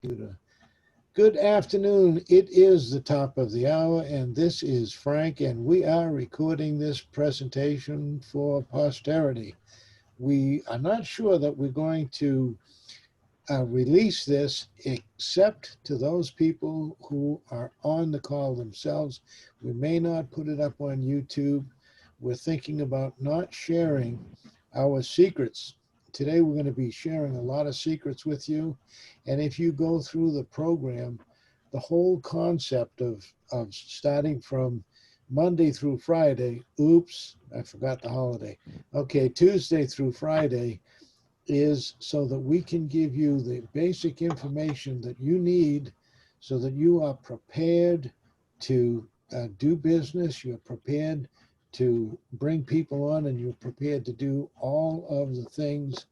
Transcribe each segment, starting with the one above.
Good afternoon. It is the top of the hour, and this is Frank, and we are recording this presentation for posterity. We are not sure that we're going to release this except to those people who are on the call themselves. We may not put it up on YouTube. We're thinking about not sharing our secrets. Today we're going to be sharing a lot of secrets with you. And if you go through the program, the whole concept of starting from Monday through Friday, oops, I forgot the holiday. Okay, Tuesday through Friday is so that we can give you the basic information that you need so that you are prepared to do business, you're prepared to bring people on, and you're prepared to do all of the things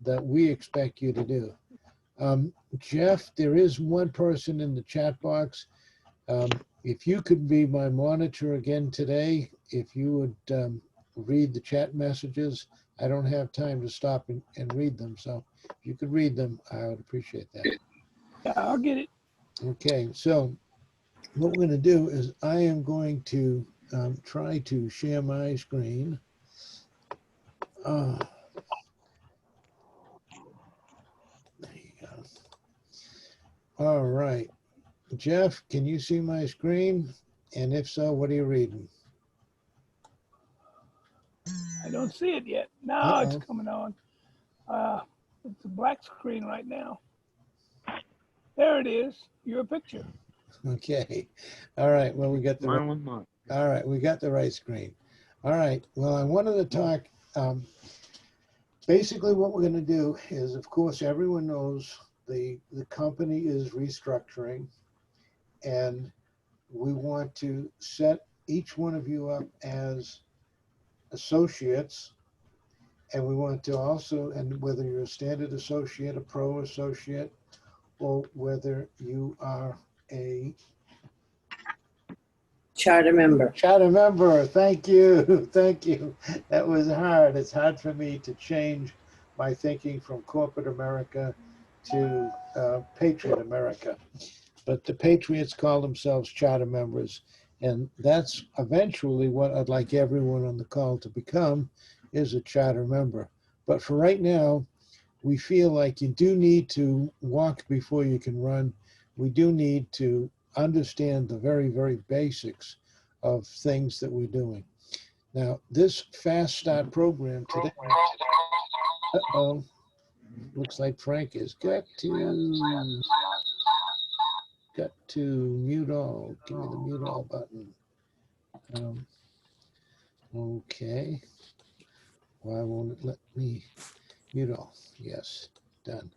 that we expect you to do. Jeff, there is one person in the chat box. If you could be my monitor again today, if you would read the chat messages. I don't have time to stop and read them, so if you could read them, I would appreciate that. Yeah, I'll get it. Okay, so what we're going to do is I am going to try to share my screen. There you go. All right. Jeff, can you see my screen? And if so, what are you reading? I don't see it yet. Now it's coming on. It's a black screen right now. There it is. Your picture. Okay. All right. Well, we got the Mine was not. All right, we got the right screen. All right. Well, I wanted to talk. Basically, what we're going to do is, of course, everyone knows the company is restructuring, and we want to set each one of you up as associates, and we want to also, and whether you're a standard associate, a pro associate, or whether you are a charter member. Charter member, thank you, thank you. That was hard. It's hard for me to change my thinking from corporate America to Patriot America. But the Patriots call themselves charter members, and that's eventually what I'd like everyone on the call to become, is a charter member. But for right now, we feel like you do need to walk before you can run. We do need to understand the very, very basics of things that we're doing. Now, this Fast Start program today, looks like Frank has got to mute all. Give me the mute all button. Okay. Why won't it let me mute all? Yes, done.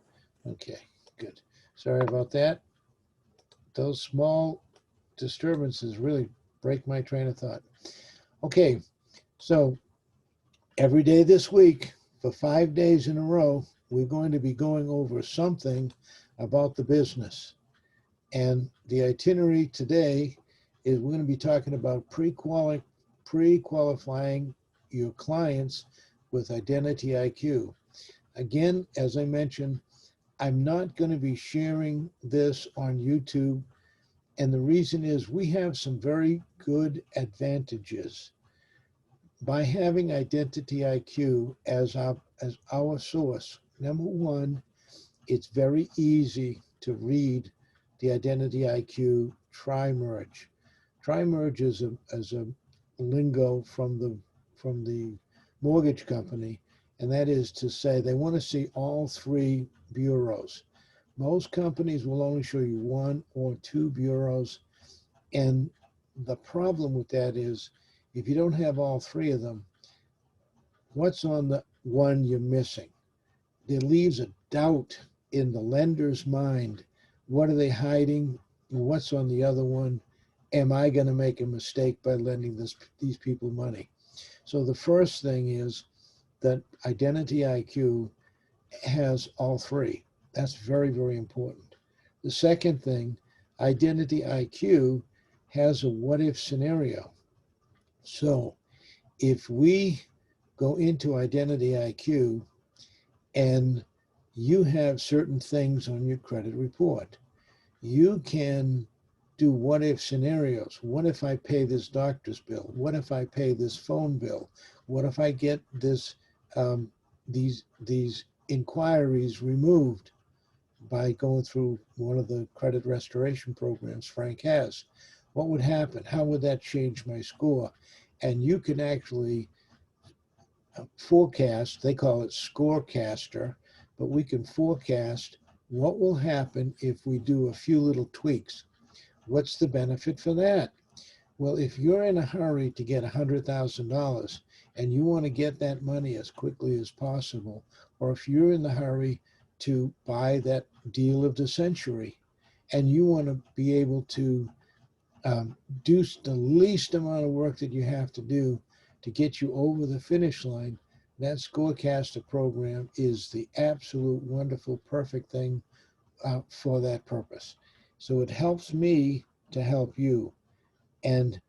Okay, good. Sorry about that. Those small disturbances really break my train of thought. Okay, so every day this week, for 5 days in a row, we're going to be going over something about the business. And the itinerary today is we're going to be talking about pre-qualifying your clients with IdentityIQ. Again, as I mentioned, I'm not going to be sharing this on YouTube. And the reason is we have some very good advantages. By having IdentityIQ as our source, number one, it's very easy to read the IdentityIQ tri-merge. Tri-merge is a lingo from the mortgage company, and that is to say they want to see all three bureaus. Most companies will only show you one or two bureaus, and the problem with that is if you don't have all three of them, what's on the one you're missing? It leaves a doubt in the lender's mind. What are they hiding? What's on the other one? Am I going to make a mistake by lending these people money? So the first thing is that IdentityIQ has all three. That's very, very important. The second thing, IdentityIQ has a what-if scenario. So if we go into IdentityIQ and you have certain things on your credit report. You can do what if scenarios. What if I pay this doctor's bill? What if I pay this phone bill? What if I get this these inquiries removed by going through one of the credit restoration programs Frank has? What would happen? How would that change my score? And you can actually forecast, they call it scorecaster, but we can forecast what will happen if we do a few little tweaks. What's the benefit for that? Well, if you're in a hurry to get $100,000 and you want to get that money as quickly as possible, or if you're in the hurry to buy that deal of the century and you want to be able to do the least amount of work that you have to do to get you over the finish line, that Scorecaster program is the absolute wonderful, perfect thing for that purpose. So it helps me to help you. And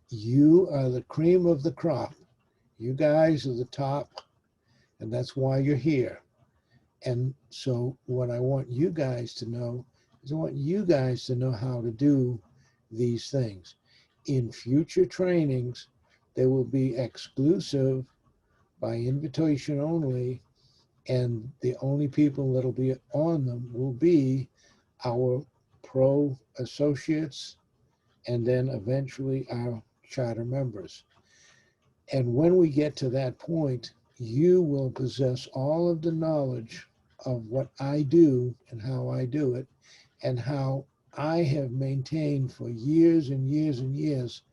you are the cream of the crop. You guys are the top, and that's why you're here. And so what I want you guys to know is I want you guys to know how to do these things. In future trainings, they will be exclusive by invitation only, and the only people that'll be on them will be our pro associates and then eventually our charter members. And when we get to that point, you will possess all of the knowledge of what I do and how I do it and how I have maintained for years and years and years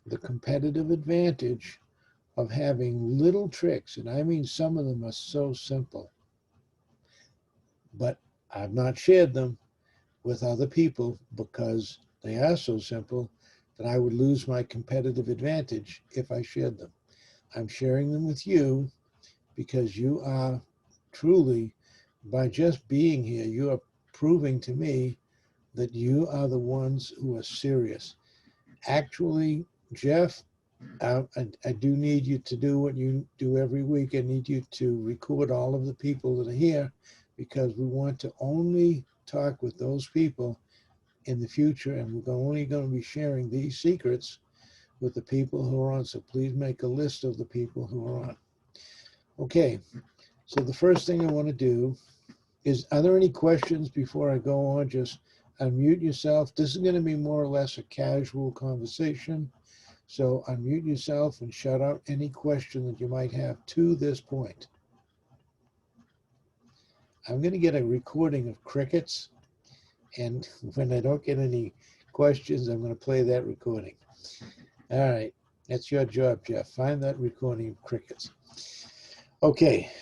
the competitive advantage of having little tricks. And I mean, some of them are so simple, but I've not shared them with other people because they are so simple that I would lose my competitive advantage if I shared them. I'm sharing them with you because you are truly, by just being here, you are proving to me that you are the ones who are serious. Actually, Jeff, I do need you to do what you do every week. I need you to record all of the people that are here because we want to only talk with those people in the future, and we're only going to be sharing these secrets with the people who are on. So please make a list of the people who are on. Okay, so the first thing I want to do is, are there any questions before I go on? Just unmute yourself. This is going to be more or less a casual conversation. So unmute yourself and shout out any question that you might have to this point. I'm going to get a recording of crickets, and when I don't get any questions, I'm going to play that recording. All right, that's your job, Jeff. Find that recording of crickets. Okay,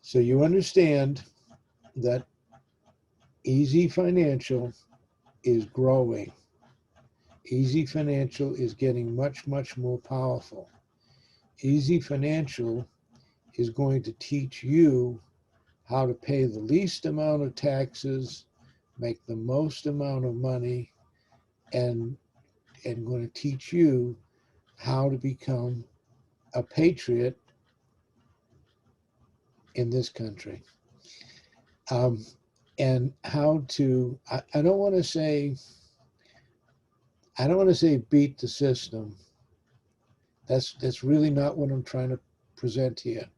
so you understand that Easy Financial is growing. Easy Financial is getting much, much more powerful. Easy Financial is going to teach you how to pay the least amount of taxes, make the most amount of money, and going to teach you how to become a patriot in this country. And how to, I don't want to say beat the system. That's really not what I'm trying to present here.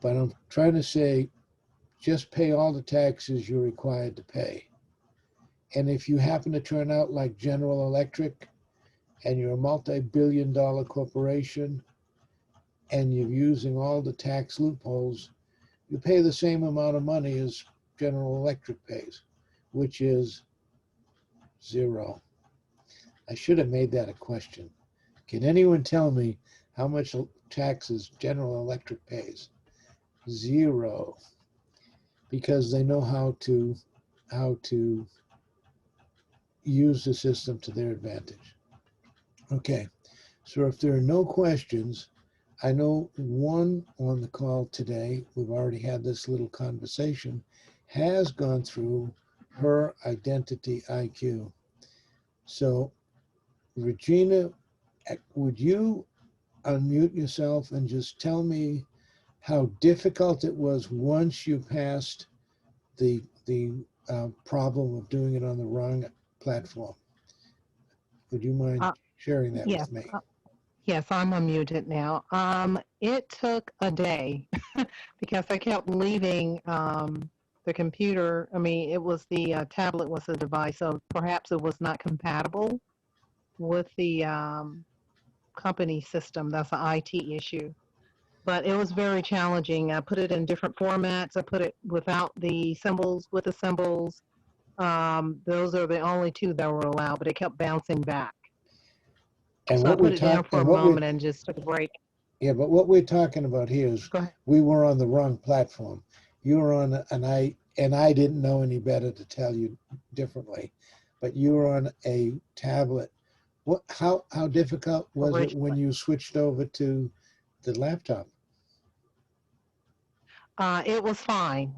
But I'm trying to say, just pay all the taxes you're required to pay. And if you happen to turn out like General Electric and you're a multi-billion-dollar corporation and you're using all the tax loopholes, you pay the same amount of money as General Electric pays, which is zero. I should have made that a question. Can anyone tell me how much taxes General Electric pays? Zero. Because they know how to use the system to their advantage. Okay, so if there are no questions, I know one on the call today, we've already had this little conversation, has gone through her IdentityIQ. So Regina, would you unmute yourself and just tell me how difficult it was once you passed the problem of doing it on the wrong platform. Would you mind sharing that Yes, with me? yes, I'm unmuted now. It took a day because I kept leaving the computer. I mean, it was the tablet was the device, so perhaps it was not compatible with the company system. That's an IT issue. But it was very challenging. I put it in different formats. I put it without the symbols, with the symbols. Those are the only two that were allowed, but it kept bouncing back. And So I what we're put it down talking, for a and what we're moment and just took a break. yeah, but what we're talking about here is Go ahead. we were on the wrong platform. You were on I didn't know any better to tell you differently, but you were on a tablet. How difficult was it when Originally. you switched over to the laptop? It was fine.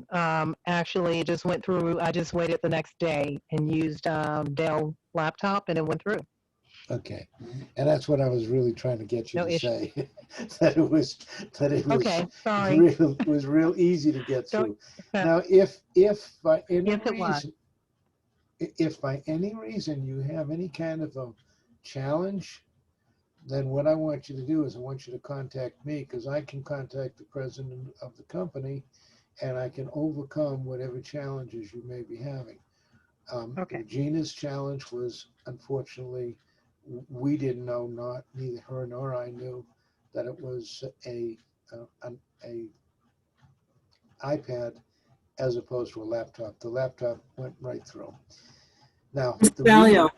Actually, it just went through. I just waited the next day and used Dell laptop, and it went through. Okay, and that's what I was really trying to get you No to issue. say, that it was Okay, sorry. real easy to get Don't, through. Now, if by any if it was. reason, if by any reason you have any kind of a challenge, then what I want you to do is I want you to contact me, because I can contact the president of the company and I can overcome whatever challenges you may be having. Okay. Regina's challenge was, unfortunately, we didn't know, neither her nor I knew, that it was an iPad as opposed to a laptop. The laptop went right through. Now, Mr. Valio,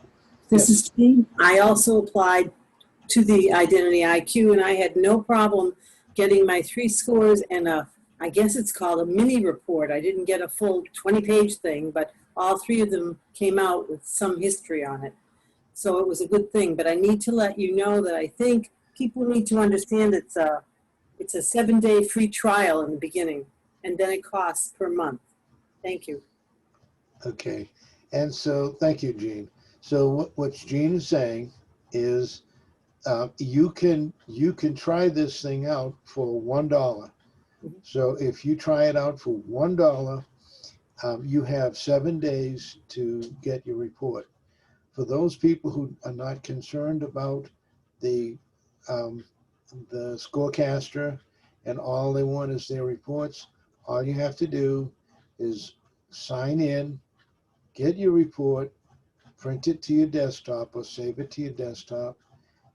this is Jean. I also applied to the IdentityIQ, and I had no problem getting my 3 scores and I guess it's called a mini report. I didn't get a full 20-page thing, but all 3 of them came out with some history on it. So it was a good thing. But I need to let you know that I think people need to understand it's a 7-day free trial in the beginning, and then it costs per month. Thank you. Okay, and so thank you, Jean. So what Jean is saying is you can try this thing out for $1. So if you try it out for $1, you have 7 days to get your report. For those people who are not concerned about the scorecaster and all they want is their reports, all you have to do is sign in, get your report, print it to your desktop or save it to your desktop,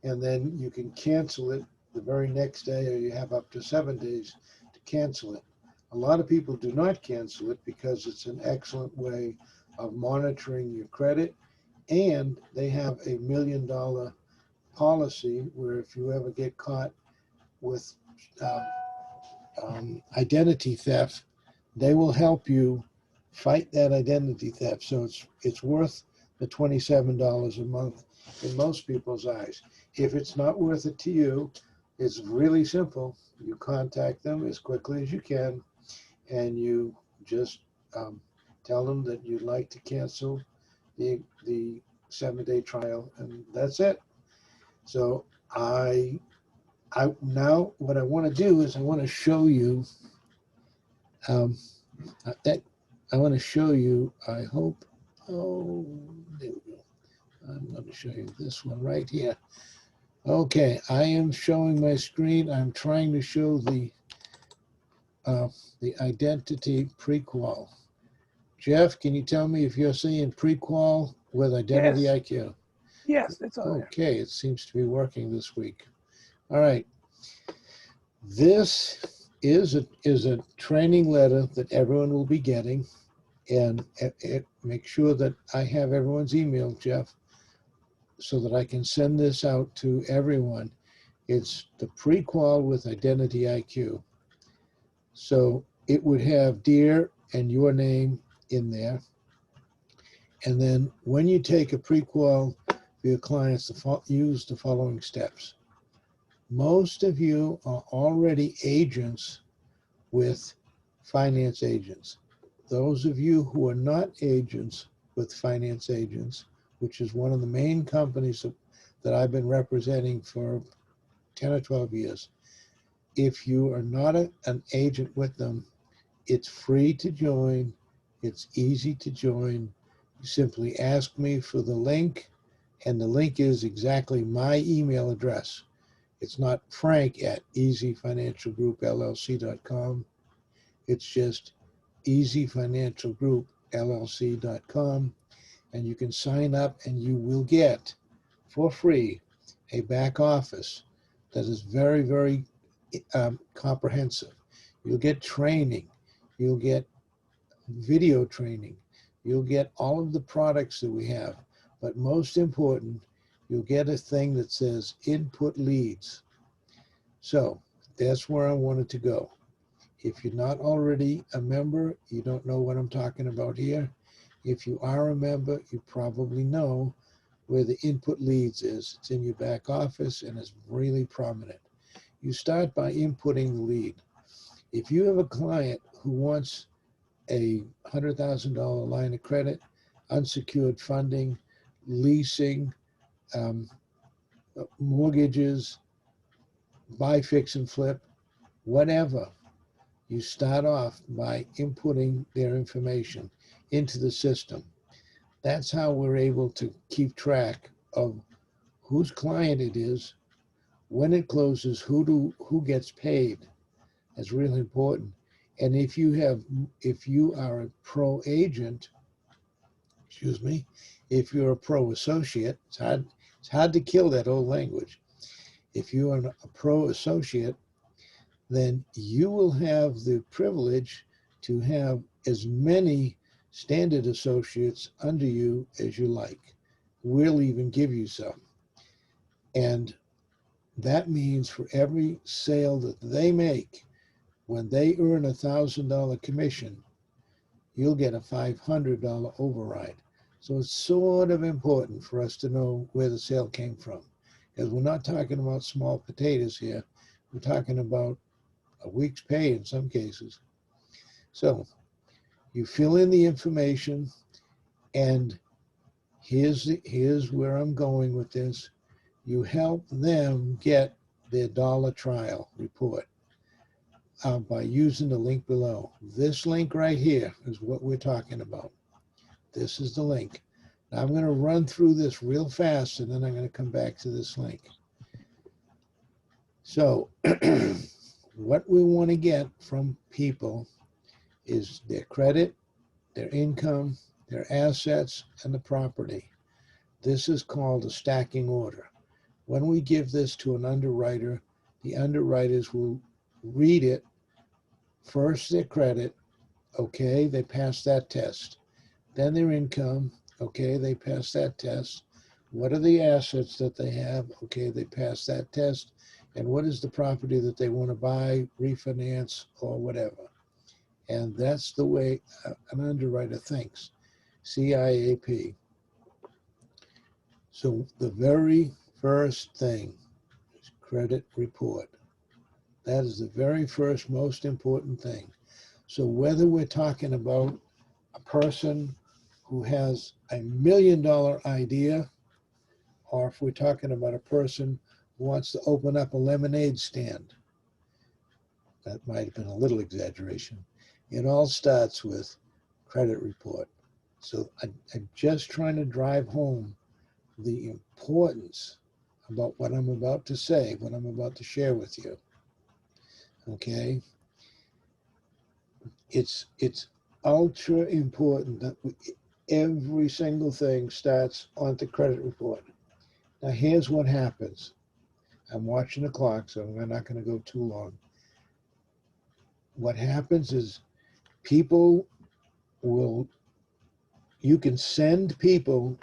and then you can cancel it the very next day, or you have up to 7 days to cancel it. A lot of people do not cancel it because it's an excellent way of monitoring your credit, and they have a $1 million policy where if you ever get caught with identity theft, they will help you fight that identity theft. So it's worth the $27 a month in most people's eyes. If it's not worth it to you, it's really simple. You contact them as quickly as you can, and you just tell them that you'd like to cancel the 7-day trial, and that's it. So I now what I want to do is I want to show you that I want to show you. I hope. Oh, there we go. I'm going to show you this one right here. Okay, I am showing my screen. I'm trying to show the identity Prequal. Jeff, can you tell me if you're seeing Prequal with IdentityIQ? Yes, it's on there. Okay, it seems to be working this week. All right. This is a training letter that everyone will be getting, and make sure that I have everyone's email, Jeff, so that I can send this out to everyone. It's the Prequal with IdentityIQ. So it would have Dear and your name in there. And then when you take a Prequal for your clients, use the following steps. Most of you are already agents with finance agents. Those of you who are not agents with finance agents, which is one of the main companies that I've been representing for 10 or 12 years, if you are not an agent with them, it's free to join. It's easy to join. You simply ask me for the link, and the link is exactly my email address. It's not frank@easyfinancialgroupllc.com. It's just easyfinancialgroupllc.com. And you can sign up and you will get for free a back office that is very, very comprehensive. You'll get training. You'll get video training. You'll get all of the products that we have. But most important, you'll get a thing that says input leads. So that's where I wanted to go. If you're not already a member, you don't know what I'm talking about here. If you are a member, you probably know where the input leads is. It's in your back office and it's really prominent. You start by inputting the lead. If you have a client who wants a $100,000 line of credit, unsecured funding, leasing, mortgages, buy, fix, and flip, whatever, you start off by inputting their information into the system. That's how we're able to keep track of whose client it is, when it closes, who gets paid. That's really important. And if you are a pro agent, if you're a pro associate, it's hard to kill that old language. If you are a pro associate, then you will have the privilege to have as many standard associates under you as you like. We'll even give you some. And that means for every sale that they make, when they earn a $1,000 commission, you'll get a $500 override. So it's sort of important for us to know where the sale came from, because we're not talking about small potatoes here. We're talking about a week's pay in some cases. So you fill in the information, and here's where I'm going with this. You help them get their dollar trial report by using the link below. This link right here is what we're talking about. This is the link. Now I'm going to run through this real fast, and then I'm going to come back to this link. So what we want to get from people is their credit, their income, their assets, and the property. This is called a stacking order. When we give this to an underwriter, the underwriters will read it. First, their credit, okay, they pass that test. Then their income, okay, they pass that test. What are the assets that they have? Okay, they pass that test. And what is the property that they want to buy, refinance, or whatever? And that's the way an underwriter thinks, CIAP. So the very first thing is credit report. That is the very first most important thing. So whether we're talking about a person who has $1 million idea, or if we're talking about a person who wants to open up a lemonade stand, that might have been a little exaggeration. It all starts with credit report. So I'm just trying to drive home the importance about what I'm about to say, what I'm about to share with you. Okay? It's ultra important that every single thing starts on the credit report. Now here's what happens. I'm watching the clock, so I'm not going to go too long. What happens is you can send people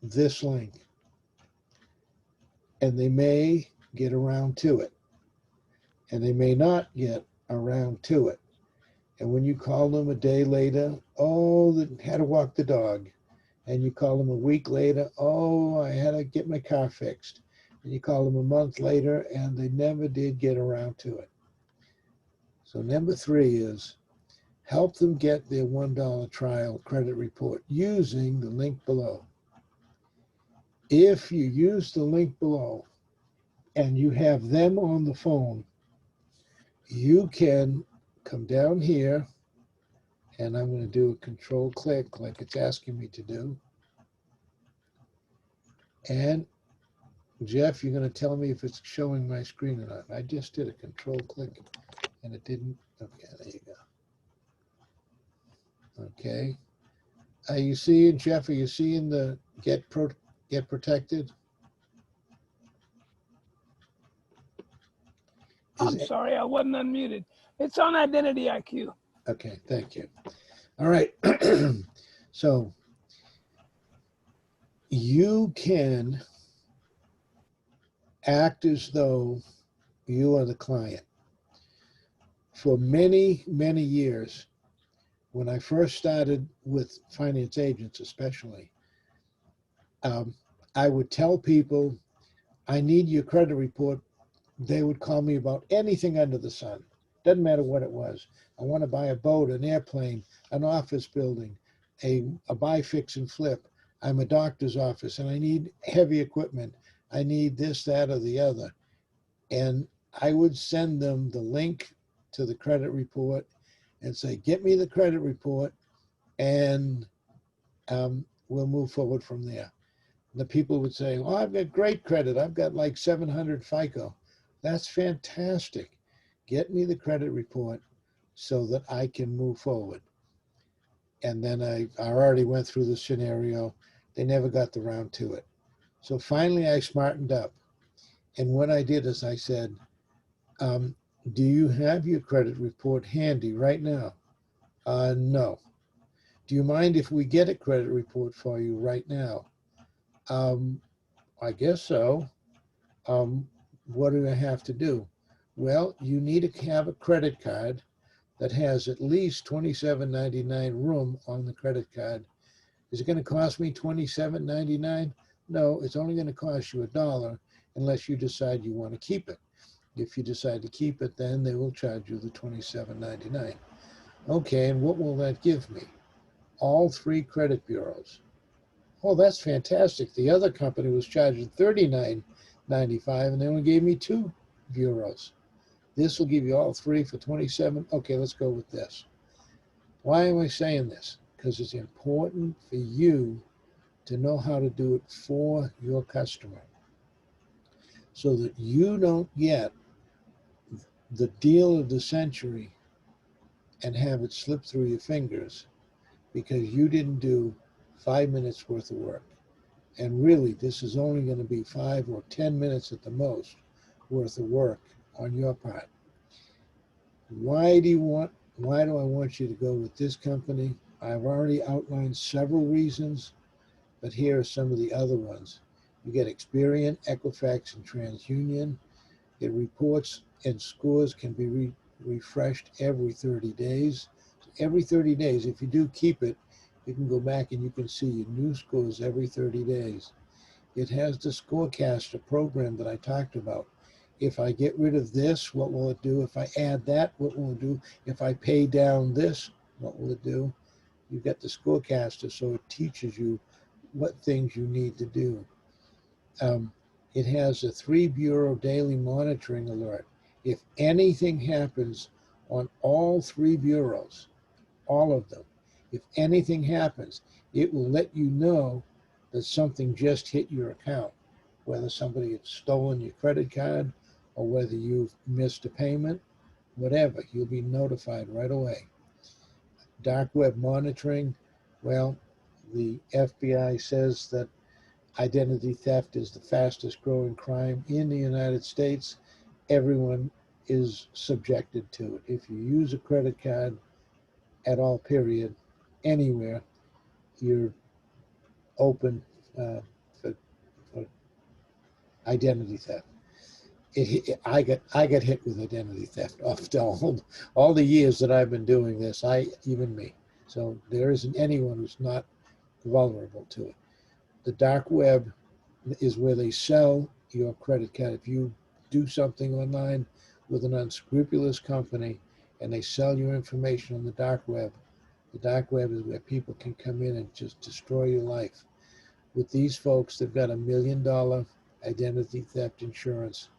this link, and they may get around to it, and they may not get around to it. And when you call them a day later, oh, they had to walk the dog. And you call them a week later, oh, I had to get my car fixed. And you call them a month later, and they never did get around to it. So number 3 is help them get their $1 trial credit report using the link below. If you use the link below and you have them on the phone, you can come down here, and I'm going to do a control click like it's asking me to do. And Jeff, you're going to tell me if it's showing my screen or not. I just did a control click and it didn't. Okay, there you go. Okay. Are you seeing, Jeff, are you seeing the get protected? I'm sorry, I wasn't unmuted. It's on IdentityIQ. Okay, thank you. All right. So you can act as though you are the client. For many, many years, when I first started with finance agents especially, I would tell people, I need your credit report. They would call me about anything under the sun. Doesn't matter what it was. I want to buy a boat, an airplane, an office building, a buy, fix, and flip. I'm a doctor's office and I need heavy equipment. I need this, that, or the other. And I would send them the link to the credit report and say, get me the credit report and we'll move forward from there. The people would say, well, I've got great credit. I've got like 700 FICO. That's fantastic. Get me the credit report so that I can move forward. And then I already went through the scenario. They never got the round to it. So finally I smartened up. And what I did is I said, do you have your credit report handy right now? No. Do you mind if we get a credit report for you right now? I guess so. What do I have to do? Well, you need to have a credit card that has at least $27.99 room on the credit card. Is it going to cost me $27.99? No, it's only going to cost you $1 unless you decide you want to keep it. If you decide to keep it, then they will charge you the $27.99. Okay, and what will that give me? All 3 credit bureaus. Oh, that's fantastic. The other company was charging $39.95 and they only gave me 2 bureaus. This will give you all 3 for $27. Okay, let's go with this. Why am I saying this? Because it's important for you to know how to do it for your customer so that you don't get the deal of the century and have it slip through your fingers because you didn't do 5 minutes worth of work. And really, this is only going to be 5 or 10 minutes at the most worth of work on your part. Why do I want you to go with this company? I've already outlined several reasons, but here are some of the other ones. You get Experian, Equifax, and TransUnion. It reports and scores can be refreshed every 30 days. So every 30 days, if you do keep it, you can go back and you can see your new scores every 30 days. It has the Scorecaster program that I talked about. If I get rid of this, what will it do? If I add that, what will it do? If I pay down this, what will it do? You get the Scorecaster, so it teaches you what things you need to do. It has a 3 bureau daily monitoring alert. If anything happens on all 3 bureaus, all of them, if anything happens, it will let you know that something just hit your account, whether somebody had stolen your credit card or whether you've missed a payment, whatever, you'll be notified right away. Dark web monitoring, well, the FBI says that identity theft is the fastest growing crime in the United States. Everyone is subjected to it. If you use a credit card at all, period, anywhere, you're open for identity theft. I got hit with identity theft after all the years that I've been doing this. Even me. So there isn't anyone who's not vulnerable to it. The dark web is where they sell your credit card. If you do something online with an unscrupulous company and they sell your information on the dark web is where people can come in and just destroy your life. With these folks, they've got $1 million identity theft insurance.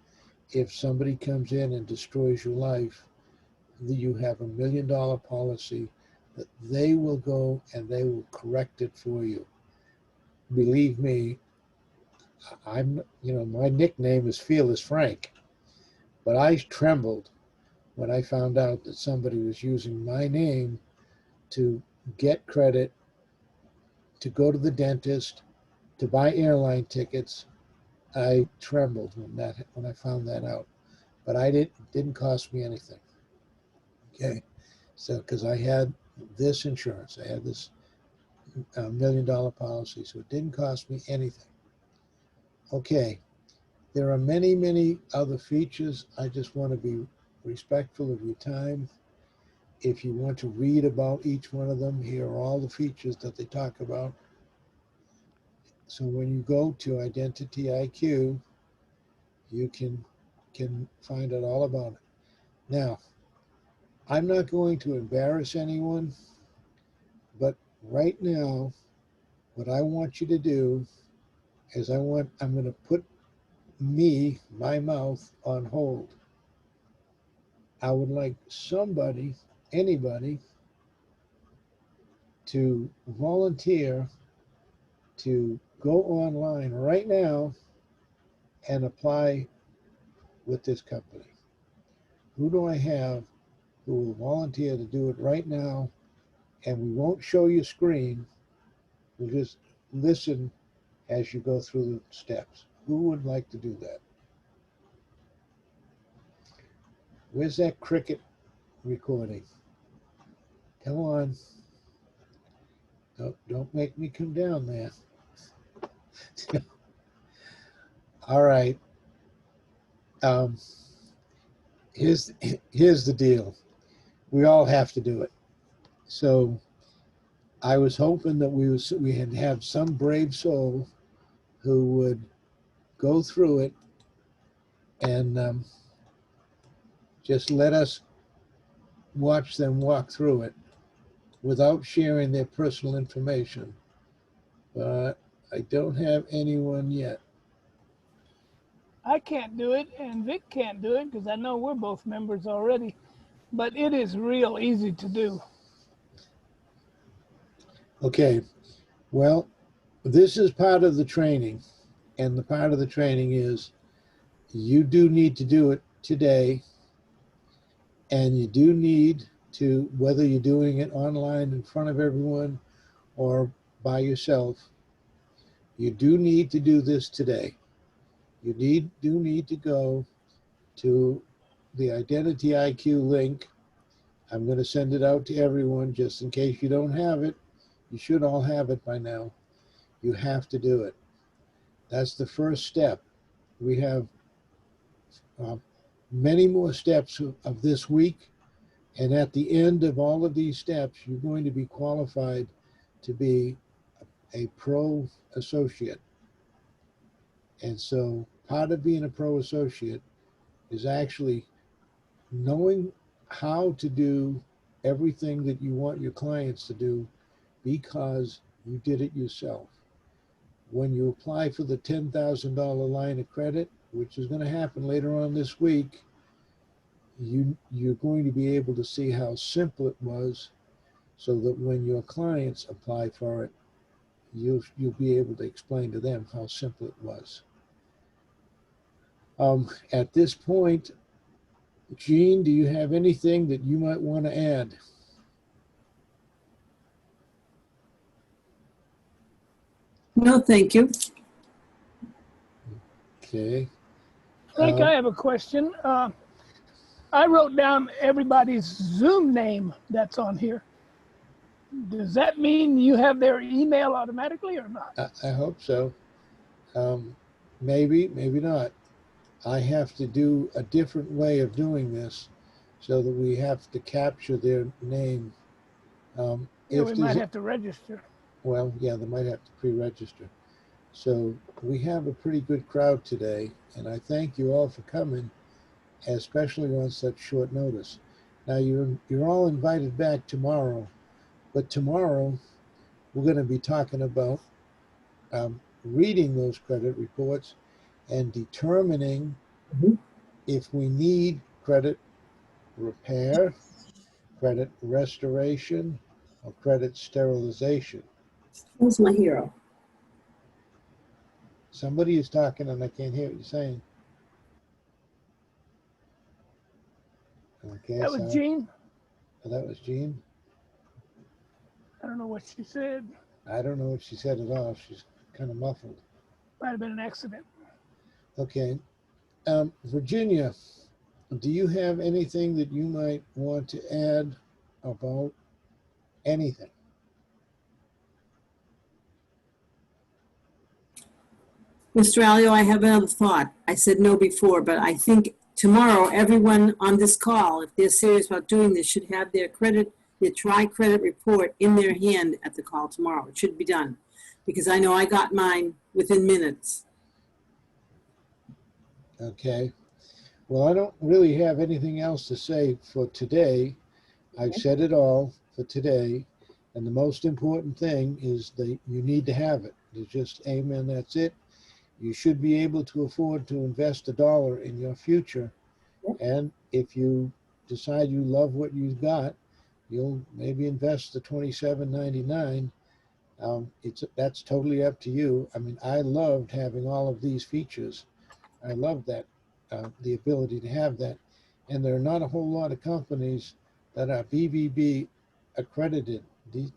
If somebody comes in and destroys your life, that you have $1 million policy, that they will go and they will correct it for you. Believe me, my nickname is Fearless Frank, but I trembled when I found out that somebody was using my name to get credit, to go to the dentist, to buy airline tickets. I trembled when I found that out, but it didn't cost me anything. Okay, so because I had this insurance, I had this $1 million policy, so it didn't cost me anything. Okay, there are many, many other features. I just want to be respectful of your time. If you want to read about each one of them, here are all the features that they talk about. So when you go to IdentityIQ, you can find out all about it. Now, I'm not going to embarrass anyone, but right now, what I want you to do is I'm going to put my mouth on hold. I would like anybody, to volunteer to go online right now and apply with this company. Who do I have who will volunteer to do it right now? And we won't show you screen. We'll just listen as you go through the steps. Who would like to do that? Where's that cricket recording? Come on. Don't make me come down there. All right. Here's the deal. We all have to do it. So I was hoping that we had have some brave soul who would go through it and just let us watch them walk through it without sharing their personal information. But I don't have anyone yet. I can't do it, and Vic can't do it because I know we're both members already. But it is real easy to do. Okay, well, this is part of the training, and the part of the training is you do need to do it today, and you do need to, whether you're doing it online in front of everyone or by yourself, you do need to do this today. You do need to go to the IdentityIQ link. I'm going to send it out to everyone just in case you don't have it. You should all have it by now. You have to do it. That's the first step. We have many more steps of this week. And at the end of all of these steps, you're going to be qualified to be a Pro-Associate. And so part of being a Pro-Associate is actually knowing how to do everything that you want your clients to do because you did it yourself. When you apply for the $10,000 line of credit, which is going to happen later on this week, you're going to be able to see how simple it was, so that when your clients apply for it, you'll be able to explain to them how simple it was. At this point, Jean, do you have anything that you might want to add? No, thank you. Okay. Frank, I have a question. I wrote down everybody's Zoom name that's on here. Does that mean you have their email automatically or not? I hope so. Maybe, maybe not. I have to do a different way of doing this so that we have to capture their name. Yeah, we might have to register. Well, yeah, they might have to pre-register. So we have a pretty good crowd today, and I thank you all for coming, especially on such short notice. Now you're all invited back tomorrow, but tomorrow we're going to be talking about reading those credit reports and determining if we need credit repair credit restoration, or credit sterilization. Who's my hero? Somebody is talking and I can't hear what you're saying. Okay, That was so Jean. that was Jean. I don't know what she said. I don't know what she said at all. She's kind of muffled. Might have been an accident. Okay. Virginia, do you have anything that you might want to add about anything? Mr. Alio, I have another thought. I said no before, but I think tomorrow, everyone on this call, if they're serious about doing this, should have their tri-credit report in their hand at the call tomorrow. It should be done. Because I know I got mine within minutes. Okay. Well, I don't really have anything else to say for today. I've said it all for today. And the most important thing is that you need to have it. It's just amen, that's it. You should be able to afford to invest $1 in your future. And if you decide you love what you've got, you'll maybe invest the $27.99. That's totally up to you. I mean, I loved having all of these features. I love that, the ability to have that. And there are not a whole lot of companies that are BBB accredited.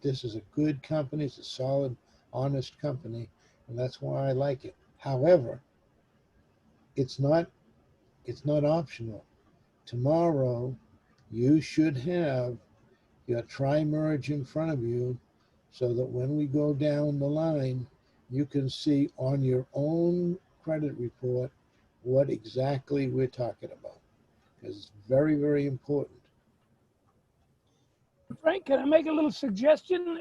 This is a good company. It's a solid, honest company, and that's why I like it. However, it's not optional. Tomorrow, you should have your tri-merge in front of you so that when we go down the line, you can see on your own credit report what exactly we're talking about. Because it's very, very important. Frank, can I make a little suggestion?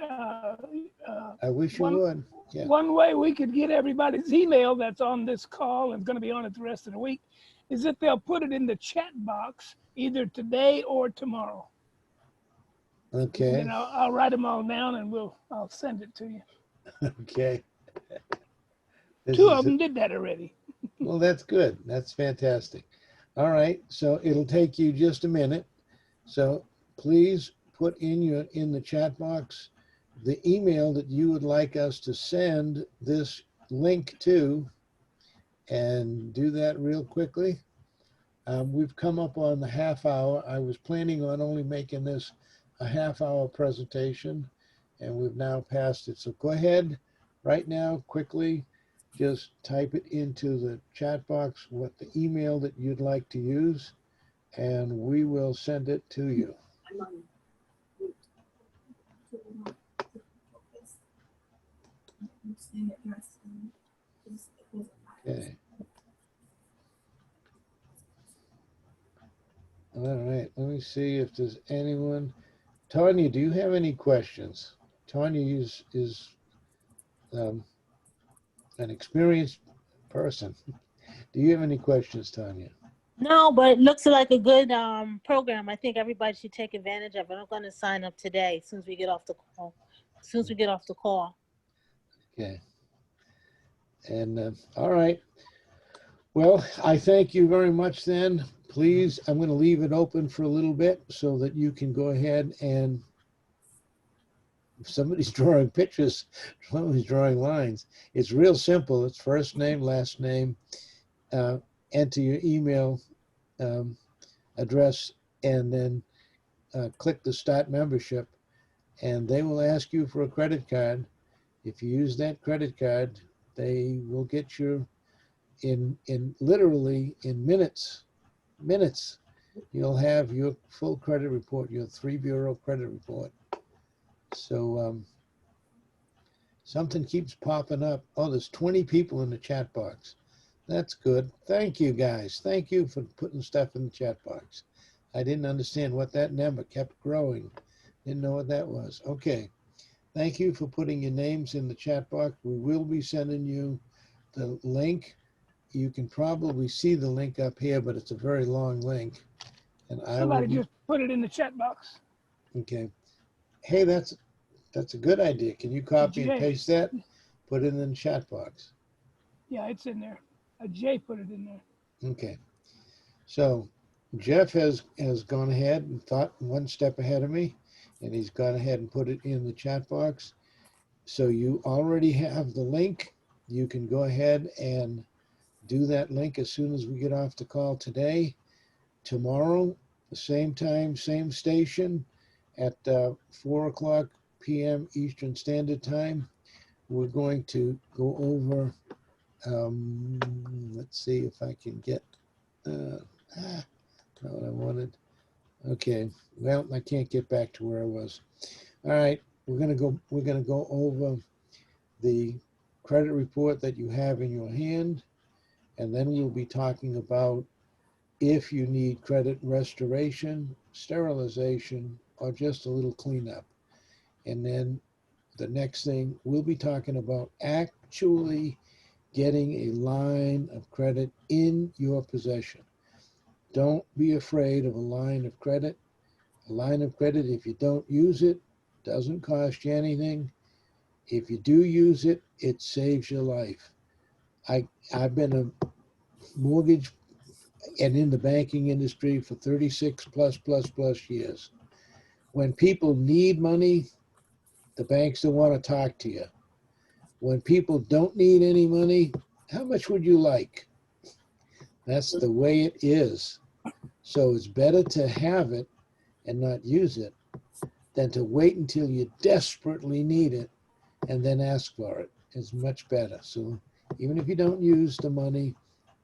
I wish you would. Yeah. One way we could get everybody's email that's on this call and going to be on it the rest of the week is that they'll put it in the chat box either today or tomorrow. Okay. And I'll write them all down and I'll send it to you. Okay. Two of them did that already. Well, that's good. That's fantastic. All right. So it'll take you just a minute. So please put in the chat box the email that you would like us to send this link to, and do that real quickly. We've come up on the half hour. I was planning on only making this a half-hour presentation, and we've now passed it. So go ahead right now, quickly, just type it into the chat box, what the email that you'd like to use, and we will send it to you. Okay. All right, let me see if there's anyone. Tanya, do you have any questions? Tanya is an experienced person. Do you have any questions, Tanya? No, but it looks like a good program. I think everybody should take advantage of it. I'm going to sign up today as soon as we get off the call. Okay. And all right. Well, I thank you very much then. Please, I'm going to leave it open for a little bit so that you can go ahead and, if somebody's drawing pictures, somebody's drawing lines. It's real simple. It's first name, last name, enter your email address, and then click the Start Membership, and they will ask you for a credit card. If you use that credit card, they will get you in literally in minutes, you'll have your full credit report, your 3-bureau credit report. So something keeps popping up. Oh, there's 20 people in the chat box. That's good. Thank you, guys. Thank you for putting stuff in the chat box. I didn't understand what that number kept growing. Didn't know what that was. Okay. Thank you for putting your names in the chat box. We will be sending you the link. You can probably see the link up here, but it's a very long link. And Somebody just put it in the chat box. Okay. Hey, that's a good idea. Can you copy and paste that? Put it in the chat box. Yeah, it's in there. Jay put it in there. Okay. So Jeff has gone ahead and thought one step ahead of me, and he's gone ahead and put it in the chat box. So you already have the link. You can go ahead and do that link as soon as we get off the call today. Tomorrow, the same time, same station at 4 p.m. Eastern Standard Time. We're going to go over, let's see if I can get, not what I wanted. Okay, well, I can't get back to where I was. All right, we're gonna go over the credit report that you have in your hand, and then we'll be talking about if you need credit restoration, sterilization, or just a little cleanup. And then the next thing, we'll be talking about actually getting a line of credit in your possession. Don't be afraid of a line of credit. A line of credit, if you don't use it, doesn't cost you anything. If you do use it, it saves your life. I've been a mortgage and in the banking industry for 36 plus years. When people need money, the banks don't want to talk to you. When people don't need any money, how much would you like? That's the way it is. So it's better to have it and not use it than to wait until you desperately need it and then ask for it. It's much better. So even if you don't use the money,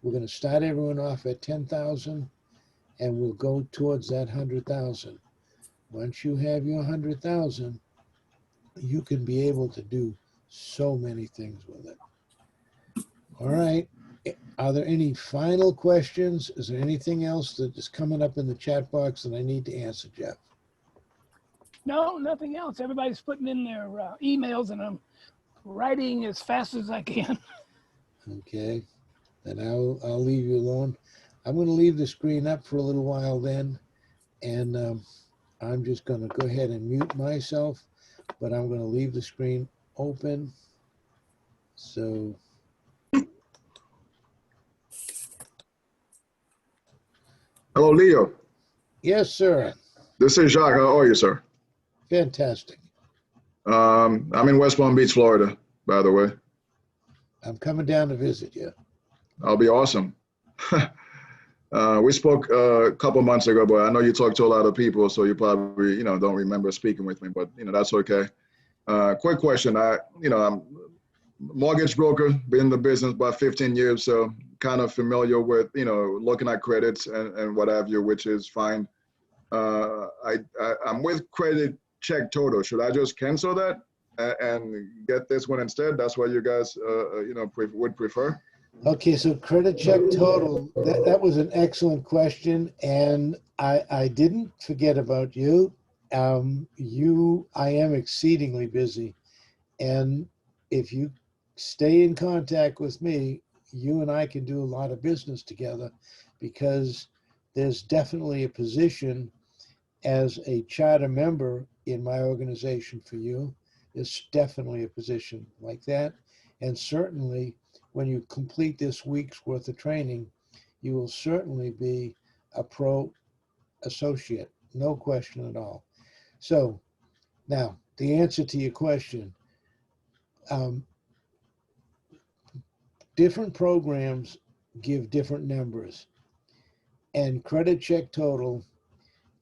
we're going to start everyone off at 10,000 and we'll go towards that 100,000. Once you have your 100,000, you can be able to do so many things with it. All right. Are there any final questions? Is there anything else that is coming up in the chat box that I need to answer, Jeff? No, nothing else. Everybody's putting in their emails, and I'm writing as fast as I can. Okay. Then I'll leave you alone. I'm going to leave the screen up for a little while then, and I'm just going to go ahead and mute myself, but I'm going to leave the screen open. So Hello, Leo. yes, sir. This is Jacques. How are you, sir? Fantastic. I'm in West Palm Beach, Florida, by the way. I'm coming down to visit you. I'll be awesome. We spoke a couple months ago, but I know you talk to a lot of people, so you probably, don't remember speaking with me, but, that's okay. Quick question. I'm a mortgage broker, been in the business about 15 years, so kind of familiar with, looking at credits and what have you, which is fine. I'm with Credit Check Total. Should I just cancel that and get this one instead? That's what you guys, would prefer? Okay, so credit check total, that was an excellent question, and I didn't forget about you. I am exceedingly busy, and if you stay in contact with me, you and I can do a lot of business together, because there's definitely a position as a charter member in my organization for you. There's definitely a position like that, and certainly when you complete this week's worth of training, you will certainly be a Pro-Associate, no question at all. So now, the answer to your question, different programs give different numbers, and Credit Check Total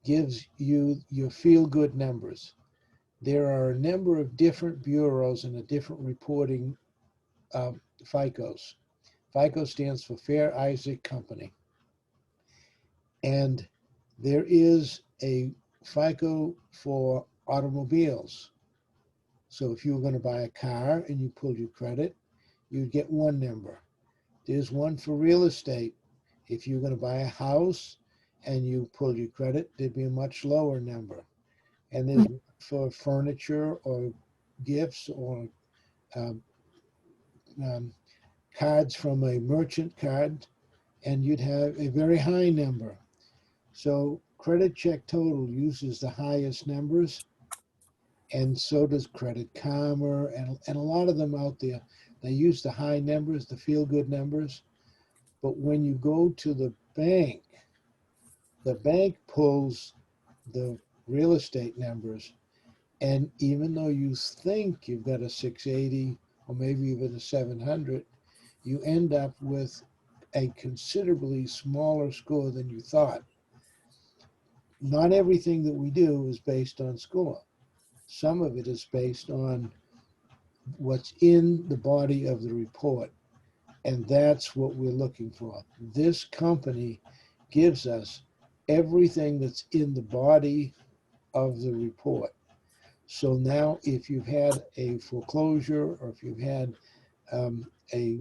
gives you your feel-good numbers. There are a number of different bureaus and a different reporting FICOs. FICO stands for Fair Isaac Company. And there is a FICO for automobiles. So if you were going to buy a car and you pulled your credit, you'd get one number. There's one for real estate. If you're going to buy a house and you pulled your credit, there'd be a much lower number. And there's for furniture or gifts or cards from a merchant card, and you'd have a very high number. So Credit Check Total uses the highest numbers, and so does Credit Karma, and a lot of them out there. They use the high numbers, the feel-good numbers. But when you go to the bank, The bank pulls the real estate numbers, and even though you think you've got a 680 or maybe even a 700, you end up with a considerably smaller score than you thought. Not everything that we do is based on score. Some of it is based on what's in the body of the report, and that's what we're looking for. This company gives us everything that's in the body of the report. So now if you've had a foreclosure, or if you've had a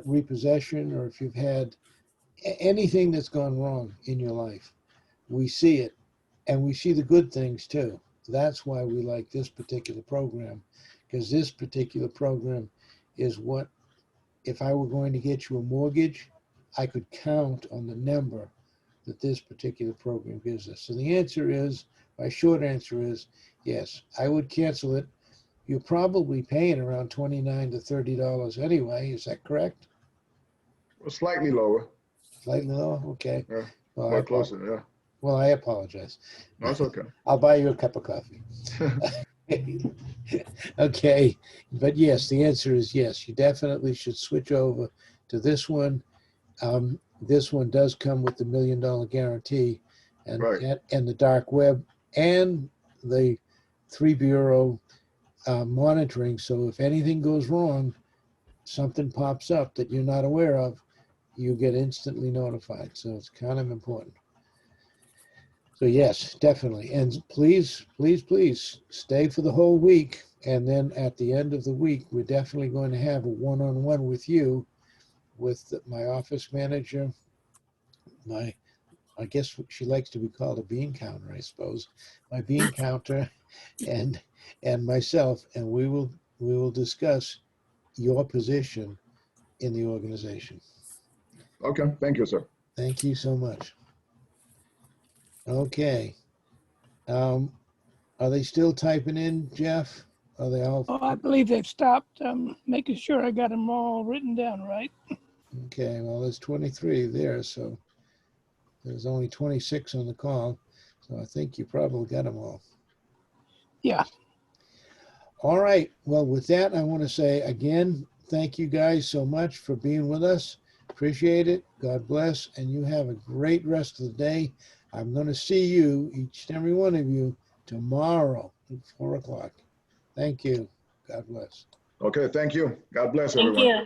repossession, or if you've had anything that's gone wrong in your life, we see it, and we see the good things too. That's why we like this particular program, because this particular program is what, if I were going to get you a mortgage, I could count on the number that this particular program gives us. So the answer is, my short answer is, yes, I would cancel it. You're probably paying around $29 to $30 anyway. Is that correct? Well, slightly lower. Slightly lower? Okay. Yeah, Well, but closer. Yeah. Well, I apologize. No, it's okay. I'll buy you a cup of coffee. Okay. But yes, the answer is yes. You definitely should switch over to this one. This one does come with the $1 million guarantee, and, Right. and the dark web and the 3-bureau monitoring. So if anything goes wrong, something pops up that you're not aware of, you get instantly notified. So it's kind of important. So yes, definitely. And please, please, please stay for the whole week. And then at the end of the week, we're definitely going to have a one-on-one with you, with my office manager, I guess she likes to be called a bean counter, I suppose, my bean counter, and myself, and we will discuss your position in the organization. Okay. Thank you, sir. Thank you so much. Okay. Are they still typing in, Jeff? Are they all? Oh, I believe they've stopped. Making sure I got them all written down, right? Okay, well, there's 23 there, so there's only 26 on the call. So I think you probably got them all. Yeah. All right. Well, with that, I want to say again, thank you guys so much for being with us. Appreciate it. God bless. And you have a great rest of the day. I'm going to see you, each and every one of you, tomorrow at 4 o'clock. Thank you. God bless. Okay. Thank you. God bless Thank everyone. you.